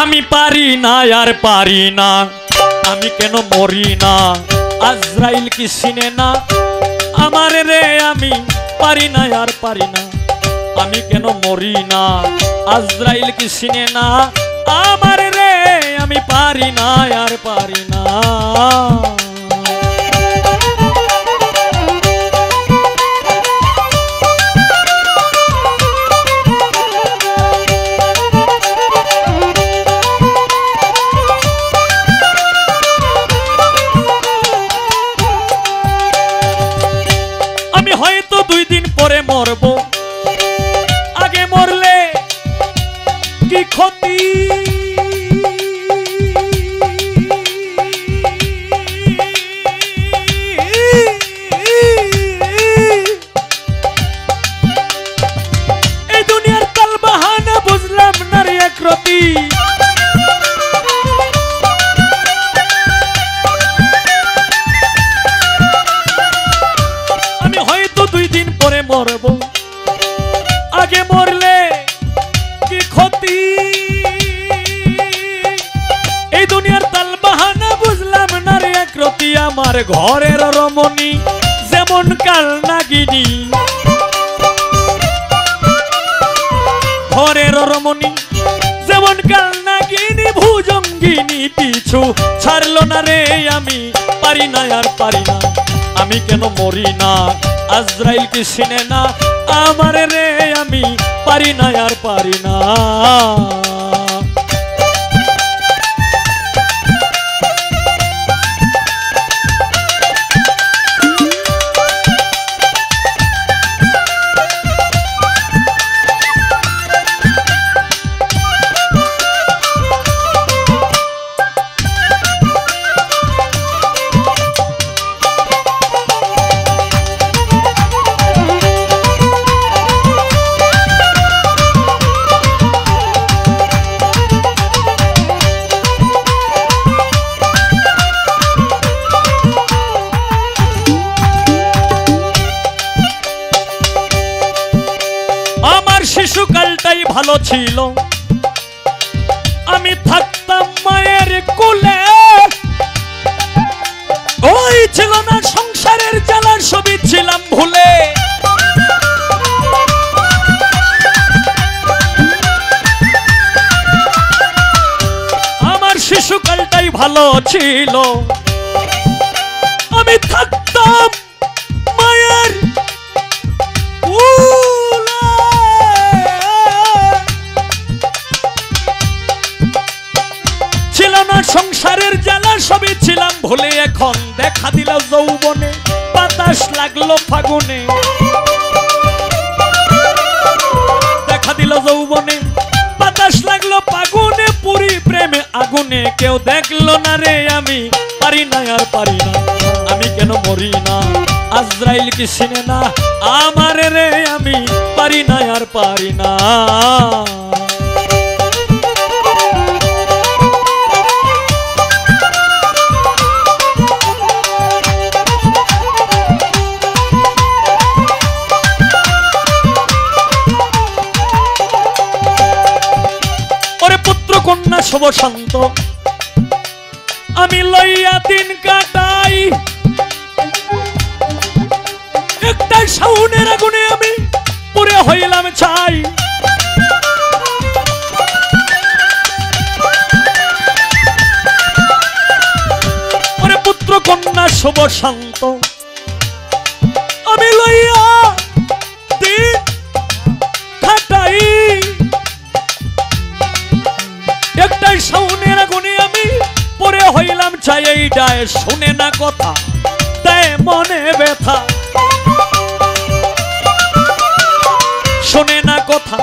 আমি পারি না আর পারি না, আমি কেন মরি না? আজরাইল কি চিনে না আমার রে? আমি পারি না আর পারি না, আমি কেন মরি না? আজরাইল কি চিনে না আমার রে? আমি পারি না আর পারি না। হয়তো 2 দিন পরে মরব, আগে মরলে কি ক্ষতি? এই দুনিয়ার তাল বাহানা বুঝলাম না রে একরতি। মরব, আগে মরলে কি ক্ষতি? এই দুনিয়ার তাল বাহানা বুঝলাম না রে একরতি। আমার ঘরের রমণী যেমন কাল নাগিনী, ঘরের রমণী যেমন কাল নাগিনী, ভুজঙ্গিনী পিছু ছাড়লো না রে। আমি পারি না আর পারি না, আমি কেন মরি না? আজরাইল কি চিনে না আমার রে? আমি পারি না আর পারি না। শিশুকালটাই ভালো ছিল, আমি থাকতাম মায়ের কোলে। ওই ছিল না সংসারের জ্বালার, সবই ছিলাম ভুলে। আমার শিশুকালটাই ভালো ছিল, আমি থাকতাম মায়ের সংসারের জ্বালা, সবই ছিলাম ভুলে। এখন দেখা দিল যৌবনে, বাতাস লাগলো ফাগুনে। দেখা দিল যৌবনে, বাতাস লাগলো ফাগুনে, পুরি প্রেমে আগুনে। কেউ দেখলো না রে, আমি পারি না আর পারি না, আমি কেন মরি না? আজরাইল কি চিনে না আমার রে? আমি পারি না আর পারি না। কন্যা শুভ শান্ত আমি লইয়া দিন কাটাই, একটা শাউনের আগুনে আমি পুরে হইলাম ছাই। ওরে পুত্র কন্যা শুভ শান্ত আমি লইয়া দিন কাটাই, একটাই শাউনের আগুনে আমি পরে হইলাম ছাই। এইটায় শুনে না কথা, দেয় মনে ব্যথা। শুনে না কথা,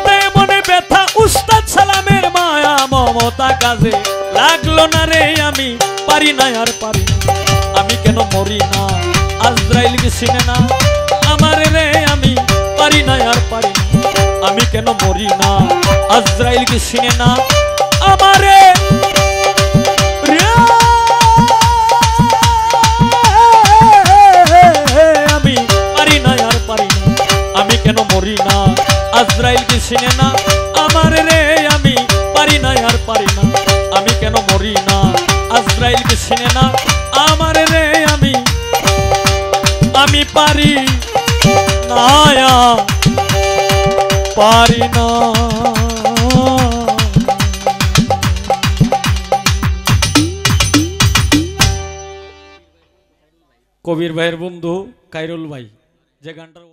দেয় মনে ব্যথা। উস্তাদ সালামের মায়া মমতা কাজে লাগলো না রে। আমি পারি না আর পারি না, আমি কেন মরি না? আজরাইল কি চিনে না আমার রে? আমি পারি না আর পারি না, আমি কেন মরি না? আজরাইল কি চিনে না আমারে? আমি পারি না আর পারি না, আমি কেন মরি না? আজরাইল কি চিনে না আমার রে? আমি পারি না আর পারি না, আমি কেন মরি না, আজরাইলকে চিনে না আমার রে, আমি পারি না, পারি না। কবির ভাইয়ের বন্ধু কাইরুল ভাই যে গানটা